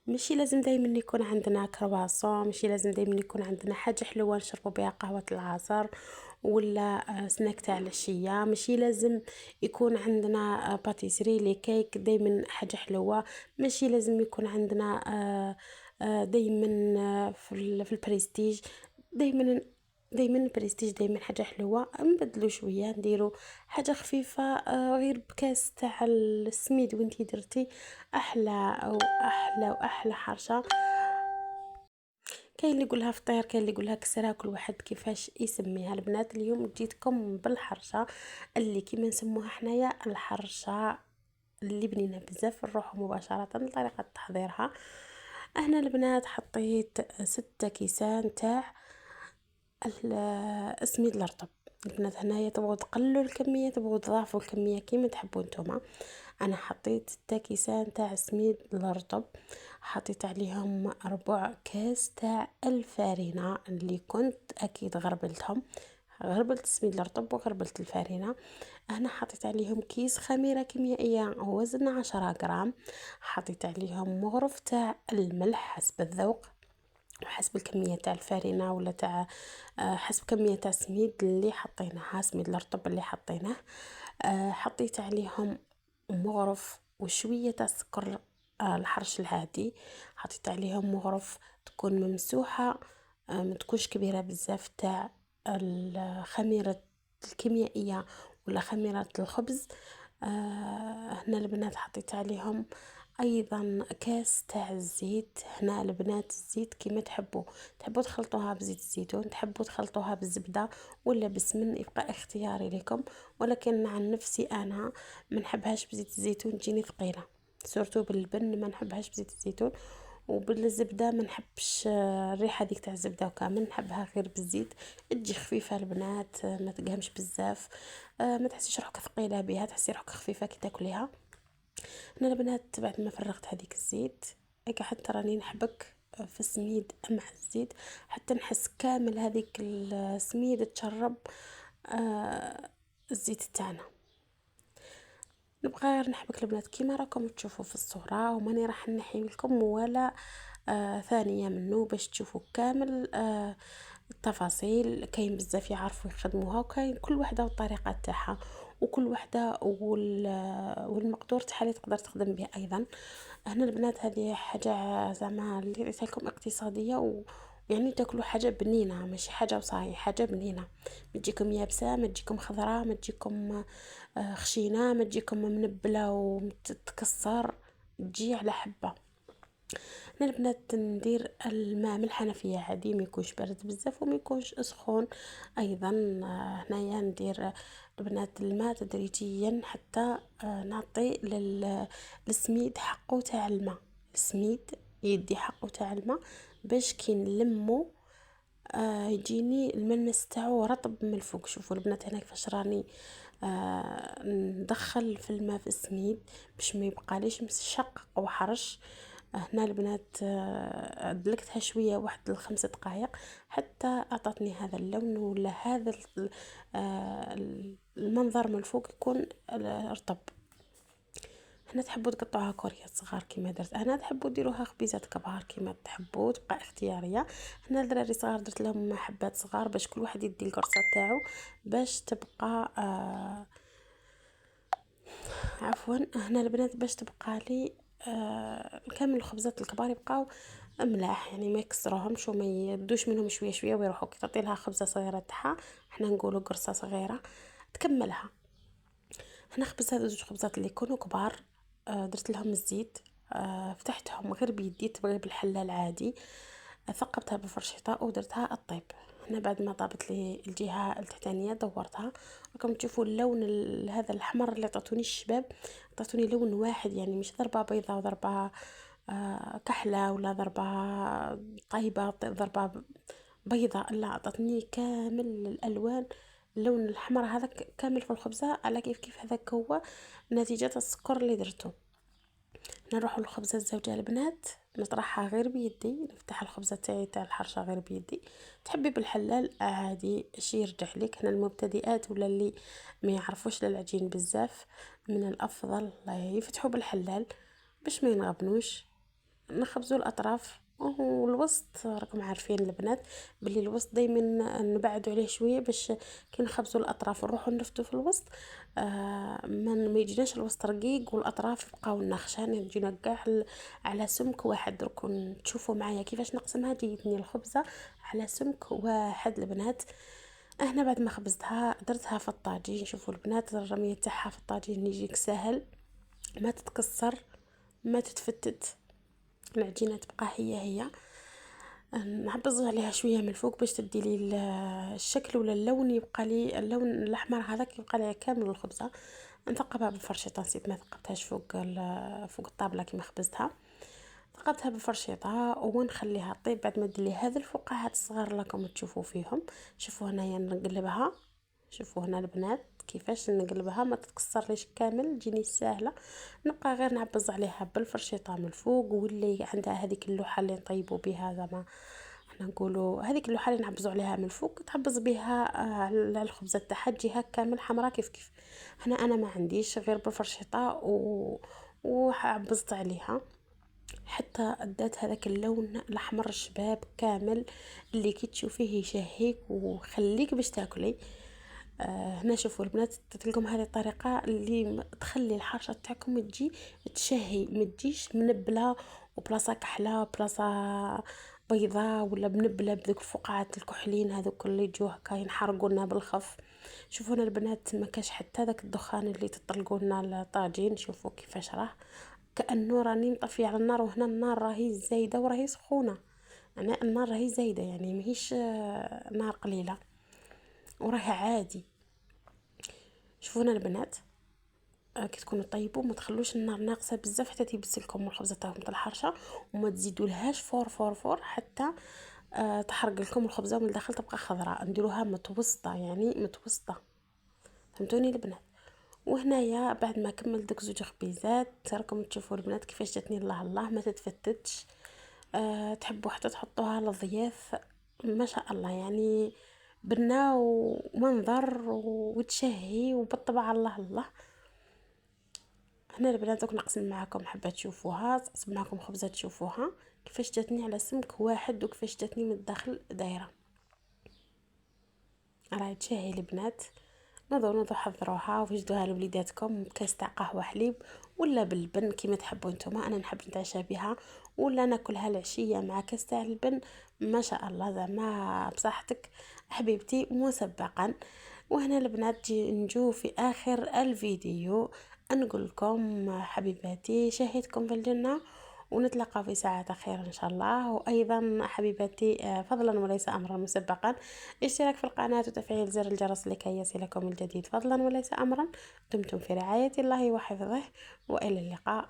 ماشي لازم دايما يكون عندنا كرواسون، ماشي لازم دايما يكون عندنا حاجة حلوة نشربو بها قهوة العصر ولا سناك تاع العشية. ماشي لازم يكون عندنا باتيسري لي كيك دايما حاجة حلوة. ماشي لازم يكون عندنا دايما في البريستيج دايما. دايما البريستيج دايما حاجة حلوة. نبدلو شوية نديرو حاجة خفيفة، غير بكاس تاع السميد وانتي درتي احلى او احلى واحلى حرشة. كاين اللي يقولها فطير، كاين اللي يقولها كسرة، كل واحد كيفاش يسميها. البنات اليوم جيتكم بالحرشة اللي كيما نسموها حنايا الحرشة اللي بنينة بزاف. نروحو مباشرة لطريقة تحضيرها. هنا البنات حطيت 6 كيسان تاع السميد الرطب. البنات هنايا تبغوا تقللوا الكميه تبغوا تضاعفوا الكميه كيما تحبوا نتوما. انا حطيت 6 كيسان تاع سميد الرطب، حطيت عليهم 4 كاس تاع الفارينة اللي كنت اكيد غربلتهم. غربلت السميد الرطب وغربلت الفارينة. انا حطيت عليهم كيس خميرة كيميائية وزن 10 غرام. حطيت عليهم مغرف تاع الملح حسب الذوق وحسب الكمية تاع الفارينة ولا تاع حسب كمية تاع السميد اللي حطيناها، سميد الرطب اللي حطيناه. حطيت عليهم مغرف وشوية تاع سكر الحرش العادي. حطيت عليهم مغرف تكون ممسوحة، ما تكونش كبيرة بزاف، تاع الخميرة الكيميائية ولا خميرة الخبز. هنا البنات حطيت عليهم ايضا كاس تاع الزيت. هنا البنات الزيت كيما تحبوا تخلطوها بزيت الزيتون، تحبوا تخلطوها بالزبدة ولا بسمن، يبقى اختياري لكم. ولكن عن نفسي انا ما نحبهاش بزيت الزيتون، تجيني ثقيله. سورتو باللبن ما نحبهاش بزيت الزيتون، وبالزبده ما نحبش الريحه ديك تاع الزبده وكامل، نحبها غير بالزيت. تجي خفيفه البنات، ما تقهمش بزاف، ما تحسيش روحك ثقيله بها، تحسي روحك خفيفه كي تاكليها. انا البنات بعد ما فرغت هذيك الزيت حتى راني نحبك في السميد مع الزيت حتى نحس كامل هذيك السميد تشرب الزيت تاعنا. نبغى غير نحبك البنات كيما راكم تشوفوا في الصورة، وماني راح نحي لكم ولا ثانية منه باش تشوفوا كامل التفاصيل. كاين بزاف يعرفوا يخدموها، وكاين كل وحده والطريقه تاعها، وكل وحده والمقدور تاعها اللي تقدر تخدم به ايضا. هنا البنات هذه حاجه زعما اللي قلت لكم اقتصاديه يعني تاكلوا حاجه بنينه، ماشي حاجه وصاي، حاجه بنينه. ما تجيكم يابسه، ما تجيكم خضراء، ما تجيكم خشينه، ما تجيكم منبله وتتكسر، تجي على حبه. انا البنات ندير الماء من الحنفيه عادي، ما يكونش بارد بزاف وما يكونش سخون ايضا. هنايا ندير البنات الماء تدريجيا حتى نعطي للسميد حقه تاع الماء. السميد يدي حقه تاع الماء باش كي نلمو يجيني الملمس تاعو رطب من الفوق. شوفوا البنات هنا كيفاش راني ندخل في الماء في السميد باش ما يبقاليش مشقق وحرش. هنا البنات دلكتها شويه واحد ل5 دقائق حتى اعطتني هذا اللون ولا هذا المنظر من الفوق يكون رطب. هنا تحبوا تقطعوها كوريات صغار كيما درت انا، تحبوا ديروها خبيزات كبار كيما تحبوا، تبقى اختياريه. هنا الدراري صغار درت لهم حبات صغار باش كل واحد يدي القرصه تاعو باش تبقى عفوا. هنا البنات باش تبقى لي كامل الخبزات الكبار يبقاو ملاح، يعني ما يكسروهمش وما يدوش منهم شويه شويه ويروحوا. كي تعطي لها خبزه صغيره تاعها، احنا نقولوا قرصه صغيره تكملها. هنا خبزت هذو 2 خبزات اللي يكونوا كبار، درت لهم الزيت، فتحتهم غير بيدي تبغي بالحلة العادي، ثقبتها بالفرشيطة ودرتها الطيب. هنا بعد ما طابت لي الجهة التحتانية دورتها. راكم تشوفوا اللون هذا الأحمر اللي عطاتوني الشباب، عطاتوني لون واحد، يعني مش ضربة بيضة وضربة كحلة ولا ضربة طيبة ضربة بيضة، لا عطاتني كامل الألوان. اللون الأحمر هذا كامل في الخبزة على كيف هذاك هو نتيجة السكر اللي درته. نروح الخبزة الزوجة البنات نطرحها غير بيدي، نفتح الخبزة تاعي تاع الحرشة غير بيدي. تحبي بالحلال عادي شي يرجع لك. هنا المبتدئات ولا اللي ما يعرفوش للعجين بزاف، من الافضل يفتحوا بالحلال باش ما ينغبنوش. نخبزوا الأطراف والوسط راكم عارفين البنات بلي الوسط دايما نبعدوا عليه شوية باش كي نخبزوا الأطراف نروحوا نرفدوا في الوسط. ما يجيناش الوسط رقيق والأطراف يبقاو نخشان يجينا كاع على سمك واحد. دركم تشوفوا معايا كيفاش نقسمها جيتني الخبزة على سمك واحد البنات. هنا بعد ما خبزتها درتها في الطاجين. شوفوا البنات الرمية تاعها في الطاجين يجيك سهل، ما تتكسر ما تتفتت، العجينة تبقى هي. نعبز عليها شوية من الفوق باش تدي لي الشكل ولا اللون، يبقى لي اللون الاحمر هذاك يبقى لي كامل الخبزة. نثقبها بالفرشيطة، نسيت ما ثقبتهاش فوق الطابلة كيما خبزتها. ثقبتها بالفرشيطة ونخليها طيب. بعد ما تدلي هذه الفقاعات الصغار لكم تشوفوا فيهم. شوفوا هنايا نقلبها، شوفوا هنا البنات كيفاش نقلبها ما تتكسرليش كامل تجيني سهله. نبقى غير نعبز عليها بالفرشيطه من الفوق، واللي عندها هذيك اللوحه اللي نطيبوا بها زعما احنا نقولوا هذيك اللوحه اللي نعبزوا عليها من الفوق تحبز بها على الخبزه تاعها تجيها كامل حمراء كيف. هنا انا ما عنديش غير بالفرشيطه وعبزت عليها حتى ادات هذاك اللون الاحمر الشباب كامل اللي كي تشوفيه يشهيك وخليك باش تاكلي. هنا شوفوا البنات تلقم هذه الطريقه اللي تخلي الحرشه تاعكم تجي تشهي، ما تجيش منبله وبلاصه كحله بلاصه بيضاء ولا منبله بدك الفقاعات الكحلين هذوك اللي يجوا هكا ينحرقونا بالخف. شوفوا هنا البنات ما كاش حتى داك الدخان اللي تطلقوا لنا الطاجين. شوفوا كيفاش كأنه راني مطفيه على النار، وهنا النار راهي زايده وراهي سخونه. يعني النار راهي زايده يعني ماهيش نار قليله وراها عادي. شوفوا هنا البنات كي تكونوا طيبوا ما تخلوش النار ناقصه بزاف حتى تيبسلكم الخبزه تاعكم تاع الحرشه، وما تزيدوا لهاش فور حتى تحرق لكم الخبزه من الداخل تبقى خضراء. نديروها متوسطه يعني متوسطه، فهمتوني البنات. وهنايا بعد ما كملت دوك زوج خبيزات راكم تشوفوا البنات كيفاش جاتني الله ما تتفتتش. تحبوا حتى تحطوها للضياف ما شاء الله يعني بنا ومنظر وتشهي وبالطبع الله. هنا البنات دوك نقسم معكم حبه تشوفوها، نقسم معكم خبزه تشوفوها كيفاش جاتني على سمك واحد وكيفاش جاتني من الداخل دايره. راهي تشهي البنات. نوضوا حضروها وجدوها لوليداتكم بكاس تاع قهوه حليب ولا بالبن كيما تحبوا نتوما. انا نحب نتعشى بها ولا ناكلها العشيه مع كاس تاع البن ما شاء الله زعما بصحتك حبيبتي مسبقا. وهنا البنات نجو في اخر الفيديو نقول لكم حبيباتي شهيتكم في الجنه، ونتلقى في ساعة خير إن شاء الله. وأيضا حبيباتي فضلا وليس أمرا مسبقا اشتراك في القناة وتفعيل زر الجرس لكي يصلكم الجديد فضلا وليس أمرا. دمتم في رعاية الله وحفظه وإلى اللقاء.